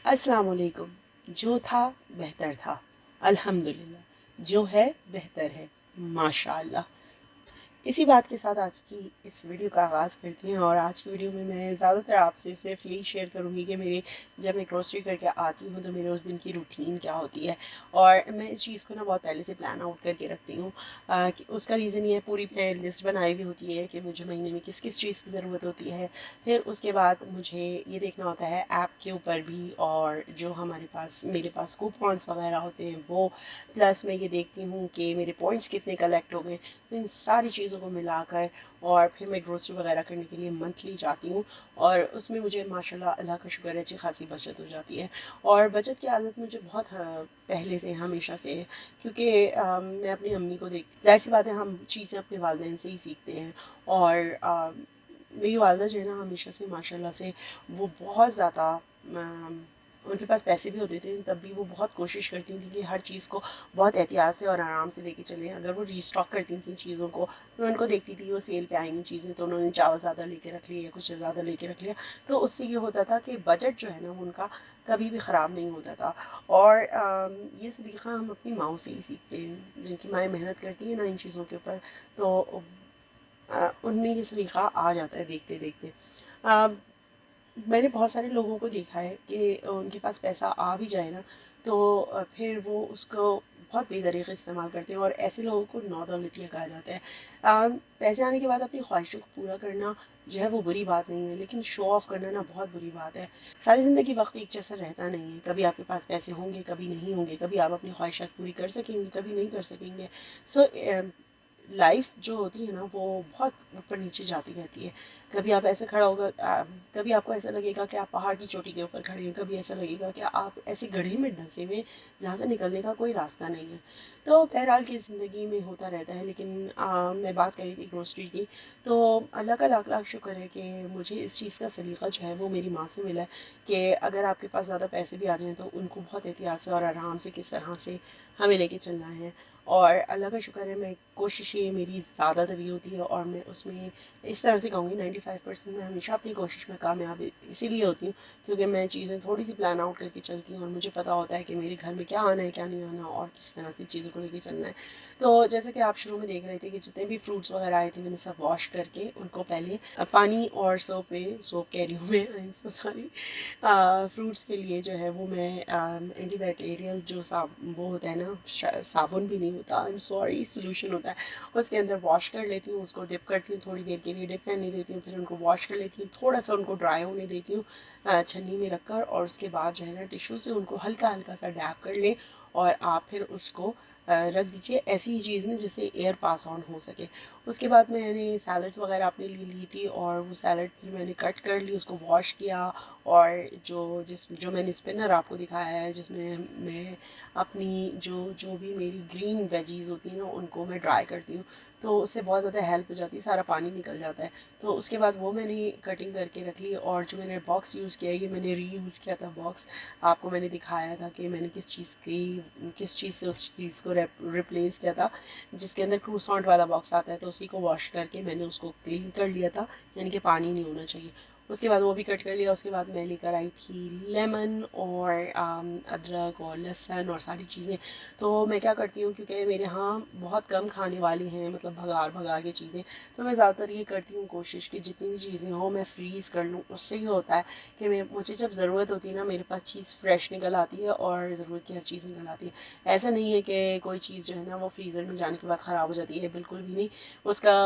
अस्सलाम वालेकुम। जो था बेहतर था, अल्हम्दुलिल्लाह। जो है बेहतर है, माशाअल्लाह। इसी बात के साथ आज की इस वीडियो का आगाज़ करते हैं। और आज की वीडियो में मैं ज़्यादातर आपसे सिर्फ यही शेयर करूँगी कि मेरे जब मैं ग्रोसरी करके आती हूँ तो मेरे उस दिन की रूटीन क्या होती है। और मैं इस चीज़ को ना बहुत पहले से प्लान आउट करके रखती हूँ। कि उसका रीज़न ये है, पूरी लिस्ट बनाई हुई होती है कि मुझे महीने में किस किस चीज़ की ज़रूरत होती है। फिर उसके बाद मुझे ये देखना होता है ऐप के ऊपर भी, और जो मेरे पास कूपन्स वगैरह होते हैं वो, प्लस मैं ये देखती हूँ कि मेरे पॉइंट्स कितने कलेक्ट हो गए। तो इन सारी चीज़ों को मिलाकर और फिर मैं ग्रोसरी वगैरह करने के लिए मंथली जाती हूँ। और उसमें मुझे माशाल्लाह अल्लाह का शुक्र है अच्छी खासी बचत हो जाती है। और बचत की आदत मुझे बहुत पहले से हमेशा से है, क्योंकि मैं अपनी अम्मी को देखती, ज़ाहिर सी बात है हम चीज़ें अपने वालिदैन से ही सीखते हैं। और मेरी वालदा जो है ना, हमेशा से माशाल्लाह से वो बहुत ज़्यादा, उनके पास पैसे भी होते थे तब भी वो बहुत कोशिश करती थी कि हर चीज़ को बहुत एहतियात से और आराम से लेके चलें। अगर वो रीस्टॉक करती थी चीज़ों को, मैं उनको देखती थी वो सेल पे आई हुई चीज़ें, तो उन्होंने चावल ज़्यादा लेके रख लिया या कुछ ज़्यादा लेके रख लिया। तो उससे ये होता था कि बजट जो है ना, वो उनका कभी भी ख़राब नहीं होता था। और ये सलीक़ा हम अपनी माओ से ही सीखते हैं, जिनकी माएँ मेहनत करती हैं ना इन चीज़ों के ऊपर। तो उनमें ये सलीक़ा आ जाता है देखते देखते। मैंने बहुत सारे लोगों को देखा है कि उनके पास पैसा आ भी जाए ना, तो फिर वो उसको बहुत बेतरीके इस्तेमाल करते हैं, और ऐसे लोगों को नौदौलतिया कहा जाता है। पैसे आने के बाद अपनी ख्वाहिशों को पूरा करना जो है वो बुरी बात नहीं है, लेकिन शो ऑफ करना ना बहुत बुरी बात है। सारी ज़िंदगी वक्त एक जैसा रहता नहीं है, कभी आपके पास पैसे होंगे, कभी नहीं होंगे, कभी आप अपनी ख्वाहिशात पूरी कर सकेंगे, कभी नहीं कर सकेंगे। सो लाइफ जो होती है ना, वो बहुत ऊपर नीचे जाती रहती है। कभी आप ऐसे खड़ा होगा, कभी आपको ऐसा लगेगा कि आप पहाड़ की चोटी के ऊपर खड़े हैं, कभी ऐसा लगेगा कि आप ऐसे गड्ढे में धंसे हुए हैं जहाँ से निकलने का कोई रास्ता नहीं है। तो बहरहाल की ज़िंदगी में होता रहता है। लेकिन मैं बात कर रही थी ग्रोसरी की, तो अल्लाह का लाख लाख शुक्र है कि मुझे इस चीज़ का सलीक़ा जो है वो मेरी माँ से मिला है कि अगर आपके पास ज़्यादा पैसे भी आ जाएँ तो उनको बहुत एहतियात से और आराम से किस तरह से हमें लेके चलना है। और अल्लाह का शुक्र है, मैं कोशिश ये मेरी ज़्यादातर ये होती है, और मैं उसमें इस तरह से कहूँगी 95% मैं हमेशा अपनी कोशिश में कामयाब इसीलिए होती हूँ, क्योंकि मैं चीज़ें थोड़ी सी प्लान आउट करके चलती हूँ और मुझे पता होता है कि मेरे घर में क्या आना है, क्या नहीं आना, और किस तरह से चीज़ों को लेके चलना है। तो जैसे कि आप शुरू में देख रहे थे कि जितने भी फ्रूट्स वगैरह आए थे, मैंने सब वॉश करके उनको पहले पानी और सोप में, सोप कह रही हूँ मैं, I am so sorry, fruits के लिए जो है वो मैं एंटीबैक्टीरियल जो वो होता है ना, साबुन भी नहीं होता, आई एम सॉरी, सोल्यूशन होता है, उसके अंदर वॉश कर लेती हूँ, उसको डिप करती हूँ, थोड़ी देर के लिए डिप करने देती हूँ, फिर उनको वॉश कर लेती हूँ, थोड़ा सा उनको ड्राई होने देती हूँ छन्नी में रखकर, और उसके बाद जो है ना टिश्यू से उनको हल्का हल्का सा डैप कर ले, और आप फिर उसको रख दीजिए ऐसी ही चीज़ में जिससे एयर पास ऑन हो सके। उसके बाद मैंने सैलड्स वगैरह अपने लिए ली थी, और वो सैलड फिर मैंने कट कर ली, उसको वॉश किया, और जो मैंने स्पिनर आपको दिखाया है, जिसमें मैं अपनी जो भी मेरी ग्रीन वेजीज़ होती हैं ना, उनको मैं ड्राई करती हूँ, तो उससे बहुत ज़्यादा हेल्प हो जाती है, सारा पानी निकल जाता है। तो उसके बाद वो मैंने कटिंग करके रख ली, और जो मैंने बॉक्स यूज़ किया, ये मैंने रीयूज़ किया था बॉक्स, आपको मैंने दिखाया था कि मैंने किस चीज़ से उस चीज़ को रिप्लेस किया था, जिसके अंदर क्रूसॉन्ट वाला बॉक्स आता है, तो उसी को वॉश करके मैंने उसको क्लीन कर लिया था, यानी कि पानी नहीं होना चाहिए। उसके बाद वो भी कट कर लिया। उसके बाद मैं लेकर आई थी लेमन और अदरक और लहसुन और सारी चीज़ें। तो मैं क्या करती हूँ, क्योंकि मेरे यहाँ बहुत कम खाने वाली हैं, मतलब भगार भगार की चीज़ें, तो मैं ज़्यादातर ये करती हूँ कोशिश कि जितनी भी चीज़ें हों मैं फ्रीज़ कर लूँ। उससे ये होता है कि मुझे जब ज़रूरत होती है ना, मेरे पास चीज़ फ्रेश निकल आती है और ज़रूरत की हर चीज़ निकल आती है। ऐसा नहीं है कि कोई चीज़ जो है ना वो फ्रीज़र में जाने के बाद ख़राब हो जाती है, बिल्कुल भी नहीं। उसका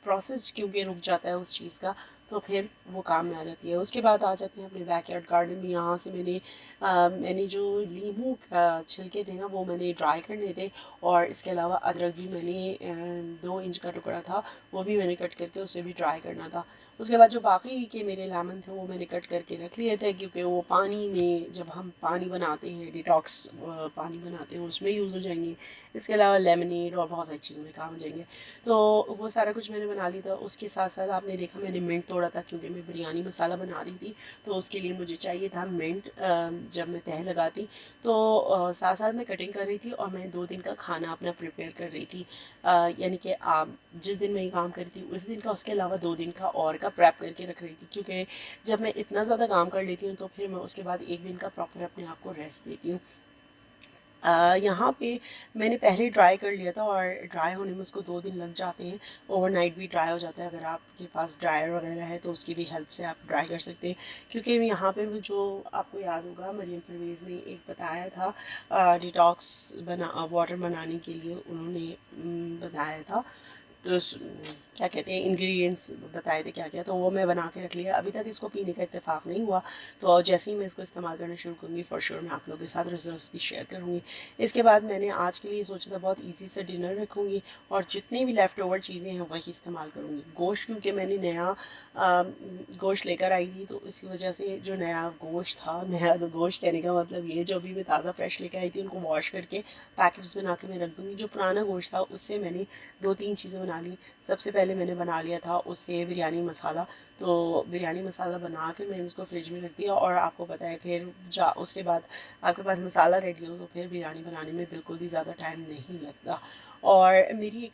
प्रोसेस क्योंकि रुक जाता है उस चीज़ का, तो फिर वो काम में आ जाती है। उसके बाद आ जाते हैं अपने बैकयार्ड गार्डन में। यहाँ से मैंने जो लीमू का छिलके थे ना, वो मैंने ड्राई करने थे, और इसके अलावा अदरक भी मैंने 2 इंच का टुकड़ा था, वो भी मैंने कट करके उसे भी ड्राई करना था। उसके बाद जो बाकी के मेरे लेमन थे वो मैंने कट करके रख लिए थे, क्योंकि वो पानी में, जब हम पानी बनाते हैं, डिटॉक्स पानी बनाते हैं, उसमें यूज़ हो जाएंगे। इसके अलावा लेमनेड और बहुत सारी चीज़ों में काम हो जाएंगे। तो वो सारा कुछ मैंने बना लिया था। उसके साथ साथ आपने देखा मैंने मिंट तोड़ा था क्योंकि मैं बिरयानी मसाला बना रही थी, तो उसके लिए मुझे चाहिए था मिंट जब मैं तह लगाती। तो साथ साथ मैं कटिंग कर रही थी और मैं 2 दिन का खाना अपना प्रिपेयर कर रही थी, यानी कि जिस दिन मैं ये काम कर रही थी उस दिन का, उसके अलावा 2 दिन का और का प्रेप करके रख रही थी, क्योंकि जब मैं इतना ज़्यादा काम कर लेती हूँ तो फिर मैं उसके बाद एक दिन का प्रॉपर अपने आप को रेस्ट देती हूँ। यहाँ पे मैंने पहले ड्राई कर लिया था और ड्राई होने में उसको 2 दिन लग जाते हैं। ओवरनाइट भी ड्राई हो जाता है, अगर आपके पास ड्रायर वगैरह है तो उसकी भी हेल्प से आप ड्राई कर सकते हैं। क्योंकि यहाँ पे भी जो आपको याद होगा, मरियम परवेज़ ने एक बताया था डिटॉक्स वाटर बनाने के लिए उन्होंने बताया था। तो क्या कहते हैं, इंग्रेडिएंट्स बताए थे क्या क्या, तो वो मैं बना के रख लिया। अभी तक इसको पीने का इत्तेफाक नहीं हुआ, तो जैसे ही मैं इसको इस्तेमाल करना शुरू करूँगी फॉर श्योर मैं आप लोगों के साथ रिजल्ट्स भी शेयर करूँगी। इसके बाद मैंने आज के लिए सोचा था बहुत इजी से डिनर रखूँगी और जितनी भी लेफ़्ट ओवर चीज़ें हैं वही इस्तेमाल करूँगी। गोश्त क्योंकि मैंने नया गोश्त लेकर आई थी, तो इसी वजह से जो नया गोश्त था, नया तो गोश्त कहने का मतलब ये, जो अभी मैं ताज़ा फ्रेश लेकर आई थी उनको वॉश करके पैकेट्स बना के मैं रख दूँगी। जो पुराना गोश्त था उससे मैंने 2-3 चीज़ें बना ली। सबसे पहले मैंने बना लिया था उससे बिरयानी मसाला। तो बिरयानी मसाला बना के मैंने उसको फ्रिज में रख दिया, और आपको पता है फिर उसके बाद आपके पास मसाला रेडी हो तो फिर बिरयानी बनाने में बिल्कुल भी ज़्यादा टाइम नहीं लगता। और मेरी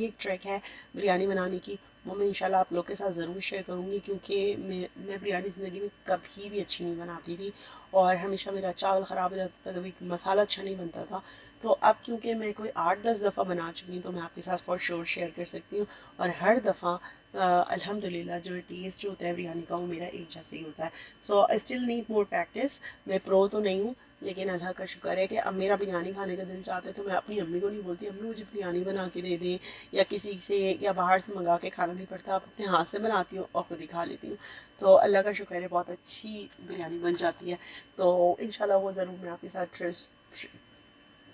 एक ट्रिक है बिरयानी बनाने की, वो मैं इंशाल्लाह आप लोग के साथ ज़रूर शेयर करूँगी, क्योंकि मैं बिरयानी ज़िंदगी में कभी भी अच्छी नहीं बनाती थी और हमेशा मेरा चावल ख़राब हो जाता था, कभी मसाला अच्छा नहीं बनता था। तो अब क्योंकि मैं कोई 8-10 दफ़ा बना चुकी हूँ तो मैं आपके साथ फॉर श्योर शेयर कर सकती हूँ, और हर दफ़ा अल्हम्दुलिल्लाह जो टेस्ट जो होता है बिरयानी का वो मेरा एक जैसे ही होता है। So I still need more practice. मैं प्रो तो नहीं हूँ, लेकिन अल्लाह का शुक्र है कि अब मेरा बिरयानी खाने का दिल चाहता है तो मैं अपनी अम्मी को नहीं बोलती अम्मी मुझे बिरयानी बना के दे दे, या किसी से या बाहर से मंगा के खाना नहीं पड़ता, अपने हाथ से बनाती हूँ और खुद ही खा लेती हूँ। तो अल्लाह का शुक्र है बहुत अच्छी बिरयानी बन जाती है। तो इंशाल्लाह वो ज़रूर मैं आपके साथ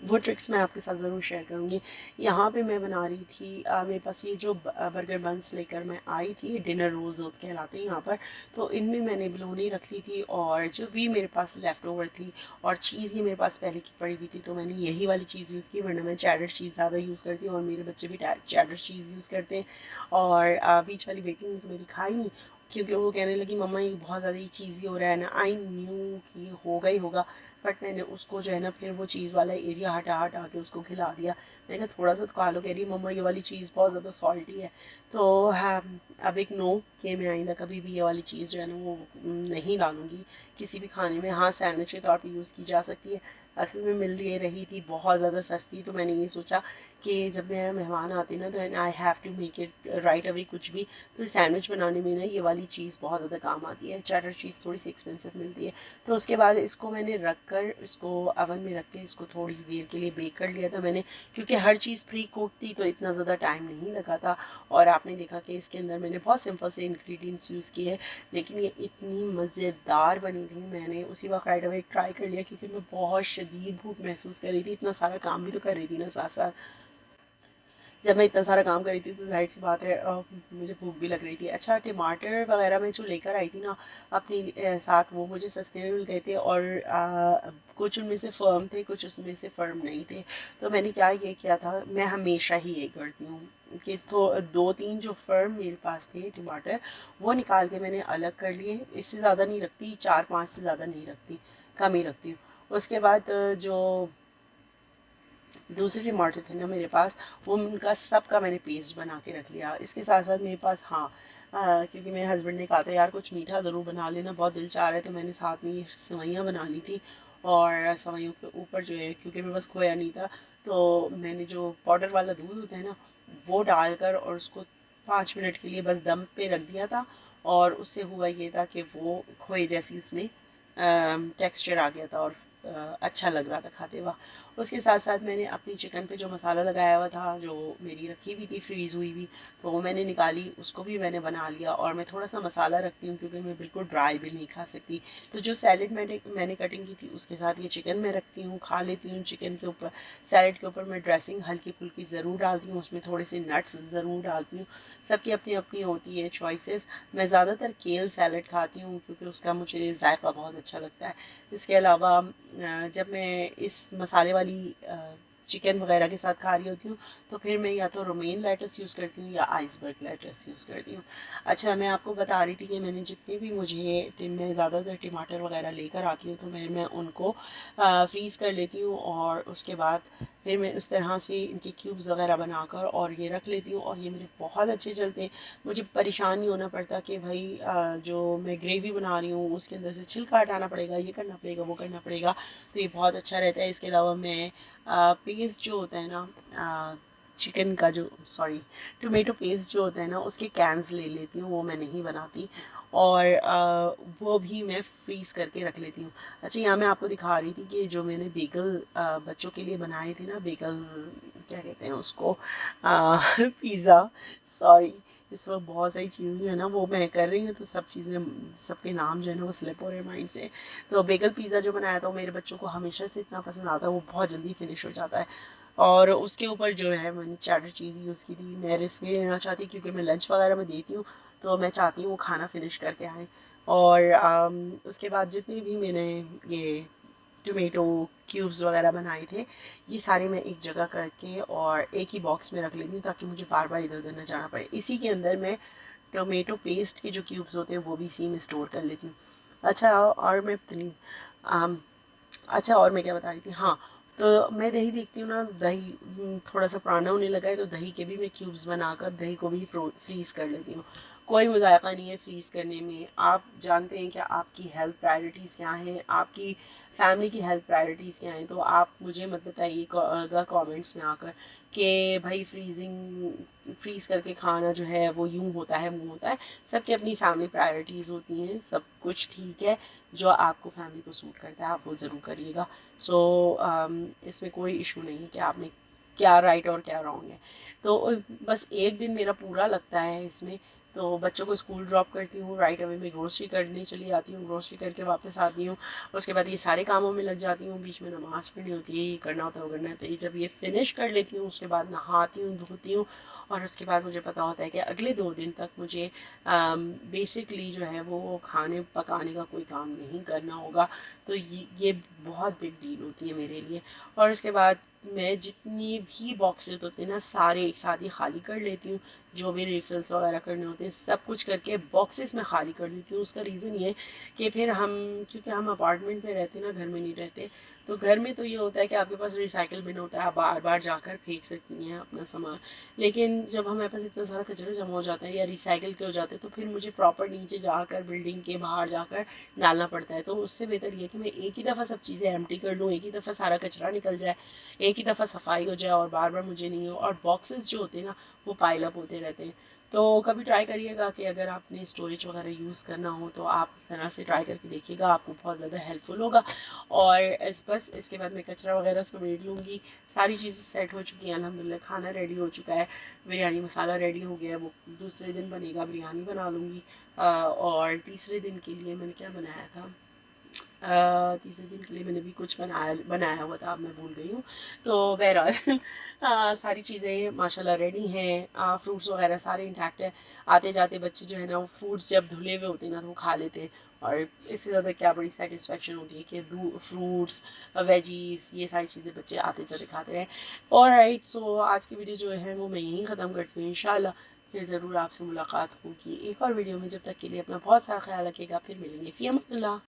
वो ट्रिक्स मैं आपके साथ ज़रूर शेयर करूँगी। यहाँ पे मैं बना रही थी मेरे पास ये जो बर्गर बंस लेकर मैं आई थी, डिनर रोल्स होते कहलाते हैं यहाँ पर। तो इनमें मैंने बिलोनी रख ली थी और जो भी मेरे पास लेफ़्ट ओवर थी, और चीज़ ही मेरे पास पहले की पड़ी हुई थी, तो मैंने यही वाली चीज़ यूज़ की, वरना मैं चैडर चीज़ ज़्यादा यूज़ करती हूँ और मेरे बच्चे भी चैडर चीज़ यूज़ करते हैं। और बीच वाली बेटी ने तो मेरी खाई नहीं, क्योंकि वो कहने लगी मम्मा ये बहुत ज़्यादा ही चीज़ी हो रहा है ना। आई न्यू कि होगा ही होगा, बट मैंने उसको जो है ना फिर वो चीज़ वाला एरिया हटा हटा के उसको खिला दिया। मैंने कहा थोड़ा सा तो खा लो, कह रही मम्मा ये वाली चीज़ बहुत ज़्यादा सॉल्टी है। तो हाँ, अब एक नो कि मैं आइंदा कभी भी ये वाली चीज़ जो है ना वो नहीं डालूंगी किसी भी खाने में। हाँ, सैंडविच के तौर पे यूज़ की जा सकती है। असल में मिल रही थी बहुत ज़्यादा सस्ती, तो मैंने ये सोचा कि जब मेरे मेहमान आते ना तो I have to make it right away कुछ भी, तो सैंडविच बनाने में ना ये वाली चीज़ बहुत ज़्यादा काम आती है। चेडर चीज़ थोड़ी सी एक्सपेंसिव मिलती है। तो उसके बाद इसको मैंने रख कर, इसको अवन में रख के इसको थोड़ी सी देर के लिए बेक कर लिया था मैंने, क्योंकि हर चीज़ प्री कुक थी तो इतना ज़्यादा टाइम नहीं लगा था। और आपने देखा कि इसके अंदर मैंने बहुत सिंपल से इंग्रेडिएंट्स यूज़ किए हैं, लेकिन ये इतनी मज़ेदार बनी थी। मैंने उसी वक्त राइट अवे ट्राई कर लिया, क्योंकि मैं बहुत शदीद भूख महसूस कर रही थी, इतना सारा काम भी तो कर रही थी ना साथ साथ। जब मैं इतना सारा काम कर रही थी तो ज़ाहिर सी बात है मुझे भूख भी लग रही थी। अच्छा, टमाटर वगैरह मैं जो लेकर आई थी ना अपनी साथ, वो मुझे सस्ते में मिल गए थे, और कुछ उनमें से फ़र्म थे, कुछ उसमें से फ़र्म नहीं थे। तो मैंने क्या ये किया था, मैं हमेशा ही ये करती हूँ कि तो 2-3 जो फ़र्म मेरे पास थे टमाटर, वो निकाल के मैंने अलग कर लिए। इससे ज़्यादा नहीं रखती, 4-5 से ज़्यादा नहीं रखती, कम ही रखती हूँ। उसके बाद जो दूसरे टमाटर थे ना मेरे पास, वो उनका सबका मैंने पेस्ट बना के रख लिया। इसके साथ साथ मेरे पास, हाँ, क्योंकि मेरे हस्बैंड ने कहा था यार कुछ मीठा ज़रूर बना लेना, बहुत दिल चाह रहा है, तो मैंने साथ में ये सेवइयाँ बना ली थी। और सेवइयों के ऊपर जो है, क्योंकि मेरे पास खोया नहीं था, तो मैंने जो पाउडर वाला दूध होता है ना वो डालकर और उसको 5 मिनट के लिए बस दम पे रख दिया था। और उससे हुआ ये था कि वो खोए जैसी उसमें टेक्सचर आ गया था, और अच्छा लग रहा था खाते वक्त। उसके साथ साथ मैंने अपनी चिकन पे जो मसाला लगाया हुआ था, जो मेरी रखी हुई थी फ्रीज़ हुई हुई, तो वो मैंने निकाली, उसको भी मैंने बना लिया। और मैं थोड़ा सा मसाला रखती हूँ क्योंकि मैं बिल्कुल ड्राई भी नहीं खा सकती। तो जो सैलेड मैंने कटिंग की थी उसके साथ ये चिकन मैं रखती हूँ, खा लेती हूँ। चिकन के ऊपर, सैलेड के ऊपर मैं ड्रेसिंग हल्की फुल्की ज़रूर डालती हूँ, उसमें थोड़े से नट्स ज़रूर डालती हूँ। सबकी अपनी अपनी होती है चॉइसेस। मैं ज़्यादातर केल सैलेड खाती हूँ क्योंकि उसका मुझे जायका बहुत अच्छा लगता है। इसके अलावा जब मैं इस मसाले वाली चिकन वगैरह के साथ खा रही होती हूँ तो फिर मैं या तो रोमेन लेटस यूज़ करती हूँ या आइसबर्ग लेटस यूज़ करती हूँ। अच्छा, मैं आपको बता रही थी कि मैंने जितने भी मुझे मैं ज़्यादातर टमाटर वगैरह लेकर आती हूँ तो मैं उनको फ्रीज़ कर लेती हूँ और उसके बाद फिर मैं उस तरह से इनके क्यूब्स वगैरह बनाकर और ये रख लेती हूँ और ये मेरे बहुत अच्छे चलते हैं। मुझे परेशान नहीं होना पड़ता कि भाई जो मैं ग्रेवी बना रही हूँ उसके अंदर से छिलका हटाना पड़ेगा, ये करना पड़ेगा, वो करना पड़ेगा। तो ये बहुत अच्छा रहता है। इसके अलावा मैं पेस्ट जो होता है ना चिकन का जो टोमेटो पेस्ट जो होता है ना उसके कैंस ले लेती हूँ, वो मैं नहीं बनाती और वो भी मैं फ्रीज़ करके रख लेती हूँ। अच्छा, यहाँ मैं आपको दिखा रही थी कि जो मैंने बेगल बच्चों के लिए बनाए थे ना, बेगल क्या कहते हैं उसको, पिज़्ज़ा, सॉरी, इस वक्त बहुत सारी चीज़ें जो है ना वो मैं कर रही हूँ तो सब चीज़ें, सबके नाम जो है ना वो स्लिप हो रहे हैं माइंड से। तो बेगल पिज़्ज़ा जो बनाया था वो मेरे बच्चों को हमेशा से इतना पसंद आता है, वो बहुत जल्दी फिनिश हो जाता है और उसके ऊपर जो है मैंने चैडर चीज़ यूज़ की थी। मैं रिस्क नहीं लेना चाहती क्योंकि मैं लंच वगैरह में देती हूँ तो मैं चाहती हूँ वो खाना फिनिश करके आएँ। और उसके बाद जितनी भी मैंने ये टोमेटो क्यूब्स वगैरह बनाए थे ये सारे मैं एक जगह करके और एक ही बॉक्स में रख लेती हूँ ताकि मुझे बार बार इधर उधर न जाना पड़े। इसी के अंदर मैं टोमेटो पेस्ट के जो क्यूब्स होते हैं वो भी इसी में स्टोर कर लेती हूँ। अच्छा, और मैं इतनी अच्छा, और मैं क्या बता रही थी, हाँ, तो मैं दही देखती हूँ ना, दही थोड़ा सा पुराना होने लगा है तो दही के भी मैं क्यूब्स बनाकर दही को भी फ्रीज़ कर लेती हूँ। कोई मुज़ायक़ा नहीं है फ्रीज़ करने में। आप जानते हैं कि आपकी हेल्थ प्रायोरिटीज़ क्या हैं, आपकी फैमिली की हेल्थ प्रायोरिटीज़ क्या हैं, तो आप मुझे मत बताइएगा कमेंट्स में आकर कि भाई फ्रीज़ करके खाना जो है वो यूँ होता है वो होता है। सबकी अपनी फैमिली प्रायोरिटीज़ होती हैं, सब कुछ ठीक है। जो आपको फैमिली को सूट करता है आप वो ज़रूर करिएगा। सो इसमें कोई इशू नहीं है कि आपने क्या राइट और क्या रॉन्ग है। तो बस एक दिन मेरा पूरा लगता है इसमें। तो बच्चों को स्कूल ड्रॉप करती हूँ, राइट अवे में ग्रोसरी करने चली जाती हूँ, ग्रोसरी करके वापस आती हूँ, उसके बाद ये सारे कामों में लग जाती हूँ, बीच में नमाज़ पढ़नी होती है, ये करना होता है वो करना होता है। जब ये फिनिश कर लेती हूँ उसके बाद नहाती हूँ, धोती हूँ और उसके बाद मुझे पता होता है कि अगले 2 दिन तक मुझे बेसिकली जो है वो खाने पकाने का कोई काम नहीं करना होगा। तो ये बहुत बिग डील होती है मेरे लिए। और उसके बाद मैं जितनी भी बॉक्सेस होते हैं ना सारे एक साथ ही खाली कर लेती हूँ। जो भी रिफिल्स वगैरह करने होते हैं सब कुछ करके बॉक्सेस में खाली कर देती हूँ। उसका रीज़न ये कि फिर क्योंकि हम अपार्टमेंट में रहते हैं ना, घर में नहीं रहते, तो घर में तो ये होता है कि आपके पास रिसाइकिल बिन होता है, आप बार बार जाकर फेंक सकती हैं अपना सामान। लेकिन जब हमारे पास इतना सारा कचरा जमा हो जाता है या रिसाइकिल के हो जाते हैं तो फिर मुझे प्रॉपर नीचे जाकर बिल्डिंग के बाहर जाकर डालना पड़ता है। तो उससे बेहतर ये कि मैं एक ही दफ़ा सब चीज़ें एम्प्टी कर लूँ, एक ही दफ़ा सारा कचरा निकल जाए, एक ही दफ़ा सफाई हो जाए और बार बार मुझे नहीं हो। और बॉक्सेस जो होते हैं ना वो पाइल अप होते रहते हैं। तो कभी ट्राई करिएगा कि अगर आपने स्टोरेज वगैरह यूज़ करना हो तो आप इस तरह से ट्राई करके देखिएगा, आपको बहुत ज़्यादा हेल्पफुल होगा। और बस इसके बाद मैं कचरा वगैरह समेट लूँगी। सारी चीज़ें सेट हो चुकी हैं, अल्हम्दुलिल्लाह खाना रेडी हो चुका है, बिरयानी मसाला रेडी हो गया है, वो दूसरे दिन बनेगा, बिरयानी बना लूँगी। और तीसरे दिन के लिए मैंने क्या बनाया था, तीसरे दिन के लिए मैंने भी कुछ बनाया हुआ था, अब मैं भूल गई हूँ। तो बहरहाल सारी चीज़ें माशाल्लाह रेडी हैं, फ्रूट्स वगैरह सारे इंटैक्ट है। आते जाते बच्चे जो है ना वो फ्रूट्स जब धुले हुए होते हैं ना तो वो खा लेते हैं और इससे ज़्यादा क्या बड़ी सेटिस्फेक्शन होती है कि फ्रूट्स, वेजीज, ये सारी चीज़ें बच्चे आते जाते खाते रहें। ऑलराइट, सो आज की वीडियो जो है वो मैं यहीं ख़त्म करती हूँ। इंशाल्लाह फिर ज़रूर आपसे मुलाकात होगी एक और वीडियो में। जब तक के लिए अपना बहुत सारा ख्याल रखिएगा, फिर मिलेंगे। फ़ी अमान अल्लाह।